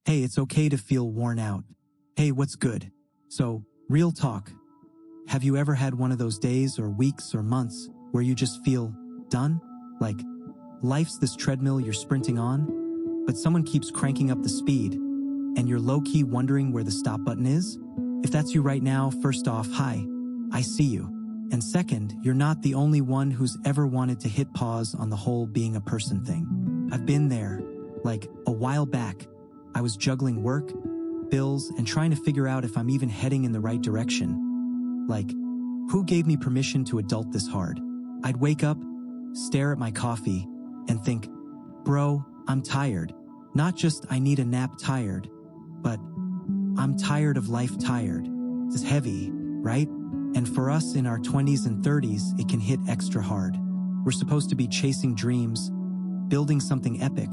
Hey, it's okay to feel worn out. Hey, what's good? So, real talk. Have you ever had one of those days or weeks or months where you just feel done? Like, life's this treadmill you're sprinting on, but someone keeps cranking up the speed, and you're low-key wondering where the stop button is? If that's you right now, first off, hi, I see you. And second, you're not the only one who's ever wanted to hit pause on the whole being a person thing. I've been there. Like, a while back, I was juggling work, bills, and trying to figure out if I'm even heading in the right direction. Like, who gave me permission to adult this hard? I'd wake up, stare at my coffee, and think, bro, I'm tired. Not just I need a nap tired, but I'm tired of life tired. It's heavy, right? And for us in our 20s and 30s, it can hit extra hard. We're supposed to be chasing dreams, building something epic,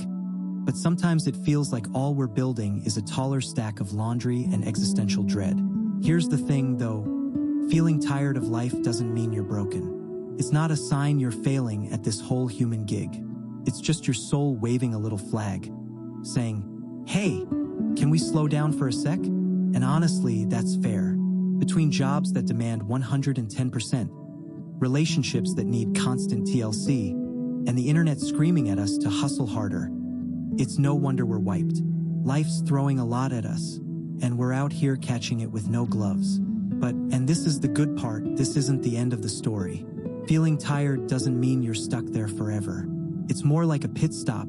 but sometimes it feels like all we're building is a taller stack of laundry and existential dread. Here's the thing, though. Feeling tired of life doesn't mean you're broken. It's not a sign you're failing at this whole human gig. It's just your soul waving a little flag, saying, hey, can we slow down for a sec? And honestly, that's fair. Between jobs that demand 110%, relationships that need constant TLC, and the internet screaming at us to hustle harder, it's no wonder we're wiped. Life's throwing a lot at us, and we're out here catching it with no gloves. And this is the good part, this isn't the end of the story. Feeling tired doesn't mean you're stuck there forever. It's more like a pit stop,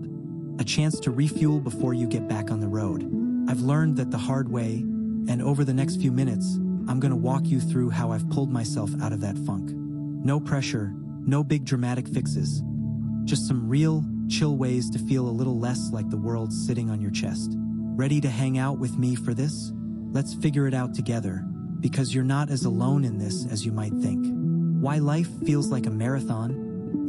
a chance to refuel before you get back on the road. I've learned that the hard way, and over the next few minutes, I'm gonna walk you through how I've pulled myself out of that funk. No pressure, no big dramatic fixes. Just some real, chill ways to feel a little less like the world's sitting on your chest. Ready to hang out with me for this? Let's figure it out together, because you're not as alone in this as you might think. Why life feels like a marathon,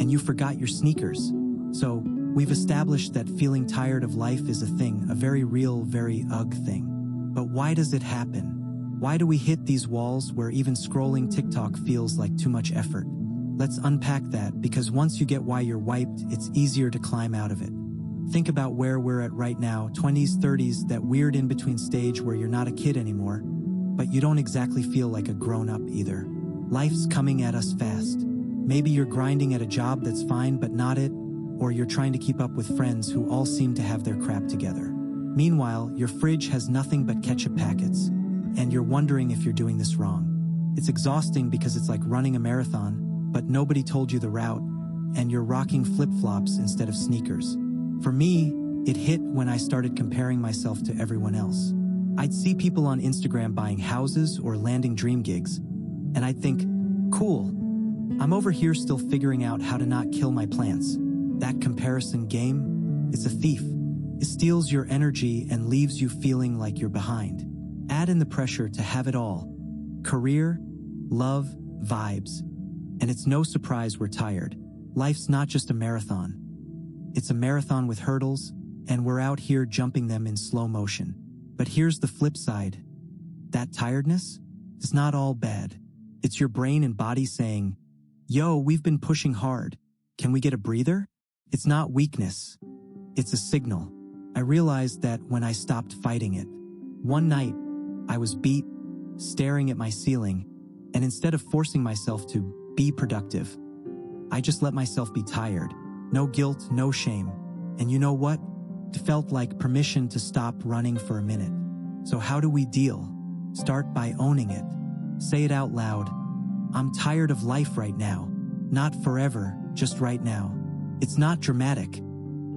and you forgot your sneakers. So, we've established that feeling tired of life is a thing, a very real, very ugh thing. But why does it happen? Why do we hit these walls where even scrolling TikTok feels like too much effort? Let's unpack that, because once you get why you're wiped, it's easier to climb out of it. Think about where we're at right now, 20s, 30s, that weird in-between stage where you're not a kid anymore, but you don't exactly feel like a grown-up either. Life's coming at us fast. Maybe you're grinding at a job that's fine but not it, or you're trying to keep up with friends who all seem to have their crap together. Meanwhile, your fridge has nothing but ketchup packets, and you're wondering if you're doing this wrong. It's exhausting because it's like running a marathon, but nobody told you the route, and you're rocking flip-flops instead of sneakers. For me, it hit when I started comparing myself to everyone else. I'd see people on Instagram buying houses or landing dream gigs, and I'd think, cool, I'm over here still figuring out how to not kill my plants. That comparison game, it's a thief. It steals your energy and leaves you feeling like you're behind. Add in the pressure to have it all. Career, love, vibes. And it's no surprise we're tired. Life's not just a marathon. It's a marathon with hurdles, and we're out here jumping them in slow motion. But here's the flip side. That tiredness is not all bad. It's your brain and body saying, yo, we've been pushing hard. Can we get a breather? It's not weakness. It's a signal. I realized that when I stopped fighting it. One night, I was beat, staring at my ceiling, and instead of forcing myself to be productive, I just let myself be tired. No guilt, no shame. And you know what? It felt like permission to stop running for a minute. So how do we deal? Start by owning it. Say it out loud. I'm tired of life right now. Not forever, just right now. It's not dramatic.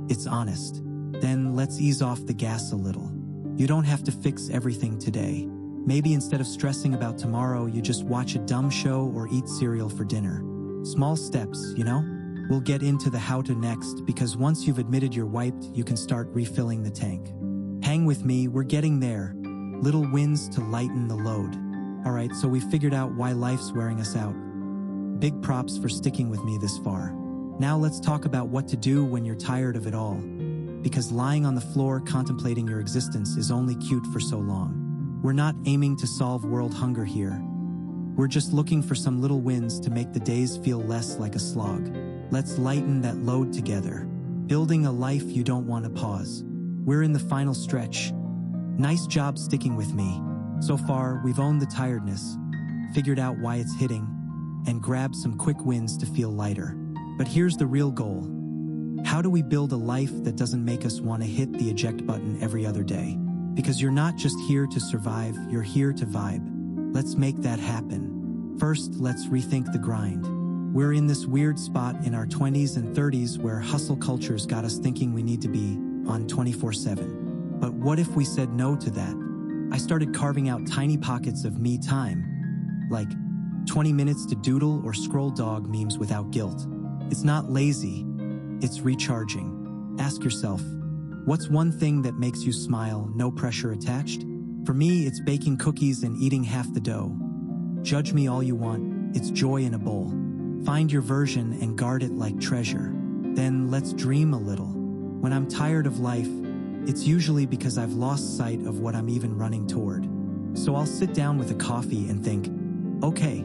It's honest. Then let's ease off the gas a little. You don't have to fix everything today. Maybe instead of stressing about tomorrow, you just watch a dumb show or eat cereal for dinner. Small steps, you know? We'll get into the how to next, because once you've admitted you're wiped, you can start refilling the tank. Hang with me, we're getting there. Little wins to lighten the load. Alright, so we figured out why life's wearing us out. Big props for sticking with me this far. Now let's talk about what to do when you're tired of it all. Because lying on the floor contemplating your existence is only cute for so long. We're not aiming to solve world hunger here. We're just looking for some little wins to make the days feel less like a slog. Let's lighten that load together. Building a life you don't want to pause. We're in the final stretch, Nice job sticking with me. So far, we've owned the tiredness, figured out why it's hitting, and grabbed some quick wins to feel lighter. But here's the real goal. How do we build a life that doesn't make us want to hit the eject button every other day? Because you're not just here to survive, you're here to vibe. Let's make that happen. First, let's rethink the grind. We're in this weird spot in our 20s and 30s where hustle culture's got us thinking we need to be on 24/7. But what if we said no to that? I started carving out tiny pockets of me time, like 20 minutes to doodle or scroll dog memes without guilt. It's not lazy, it's recharging. Ask yourself, what's one thing that makes you smile, no pressure attached? For me, it's baking cookies and eating half the dough. Judge me all you want, it's joy in a bowl. Find your version and guard it like treasure. Then let's dream a little. When I'm tired of life, it's usually because I've lost sight of what I'm even running toward. So I'll sit down with a coffee and think, okay,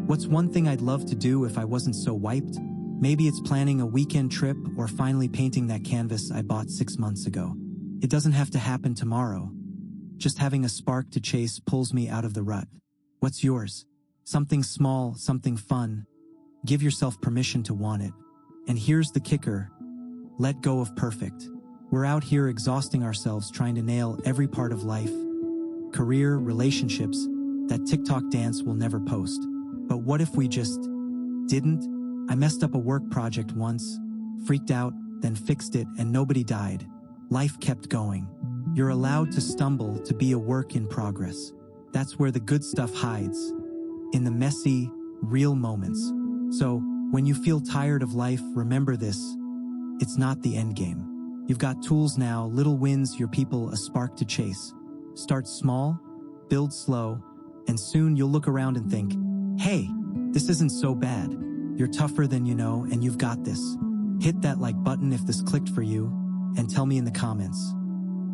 what's one thing I'd love to do if I wasn't so wiped? Maybe it's planning a weekend trip or finally painting that canvas I bought 6 months ago. It doesn't have to happen tomorrow. Just having a spark to chase pulls me out of the rut. What's yours? Something small, something fun. Give yourself permission to want it. And here's the kicker. Let go of perfect. We're out here exhausting ourselves trying to nail every part of life. Career, relationships, that TikTok dance we'll never post. But what if we just didn't? I messed up a work project once, freaked out, then fixed it, and nobody died. Life kept going. You're allowed to stumble, to be a work in progress. That's where the good stuff hides, in the messy, real moments. So, when you feel tired of life, remember this. It's not the end game. You've got tools now, little wins, your people, a spark to chase. Start small, build slow, and soon you'll look around and think, hey, this isn't so bad. You're tougher than you know, and you've got this. Hit that like button if this clicked for you, and tell me in the comments.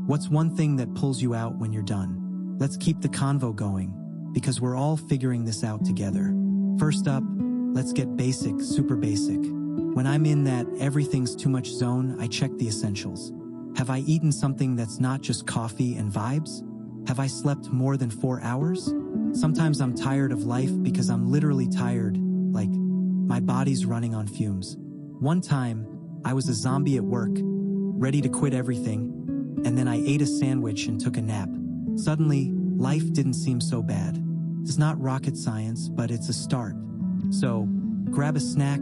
What's one thing that pulls you out when you're done? Let's keep the convo going, because we're all figuring this out together. First up, let's get basic, super basic. When I'm in that everything's too much zone, I check the essentials. Have I eaten something that's not just coffee and vibes? Have I slept more than 4 hours? Sometimes I'm tired of life because I'm literally tired, like my body's running on fumes. One time, I was a zombie at work, ready to quit everything, and then I ate a sandwich and took a nap. Suddenly, life didn't seem so bad. It's not rocket science, but it's a start. So, grab a snack,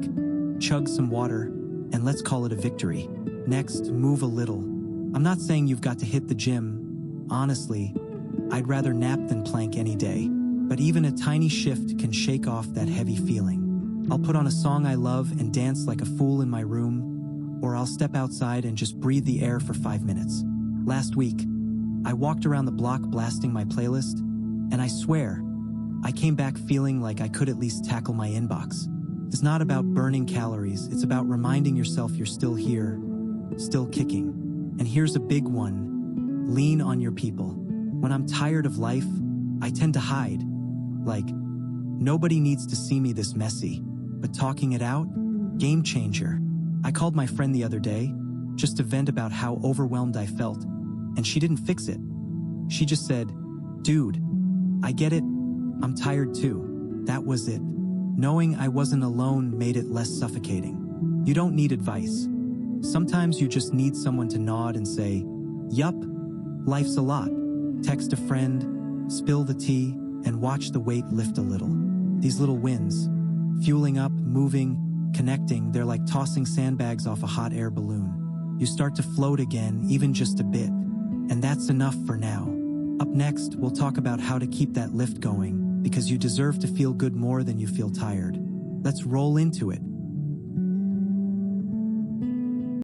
chug some water, and let's call it a victory. Next, move a little. I'm not saying you've got to hit the gym. Honestly, I'd rather nap than plank any day. But even a tiny shift can shake off that heavy feeling. I'll put on a song I love and dance like a fool in my room, or I'll step outside and just breathe the air for 5 minutes. Last week, I walked around the block blasting my playlist, and I swear, I came back feeling like I could at least tackle my inbox. It's not about burning calories, it's about reminding yourself you're still here, still kicking. And here's a big one, lean on your people. When I'm tired of life, I tend to hide. Like, nobody needs to see me this messy, but talking it out, game changer. I called my friend the other day, just to vent about how overwhelmed I felt, and she didn't fix it. She just said, dude, I get it, I'm tired too. That was it. Knowing I wasn't alone made it less suffocating. You don't need advice. Sometimes you just need someone to nod and say, yup, life's a lot. Text a friend, spill the tea, and watch the weight lift a little. These little wins, fueling up, moving, connecting, they're like tossing sandbags off a hot air balloon. You start to float again, even just a bit. And that's enough for now. Up next, we'll talk about how to keep that lift going, because you deserve to feel good more than you feel tired. Let's roll into it.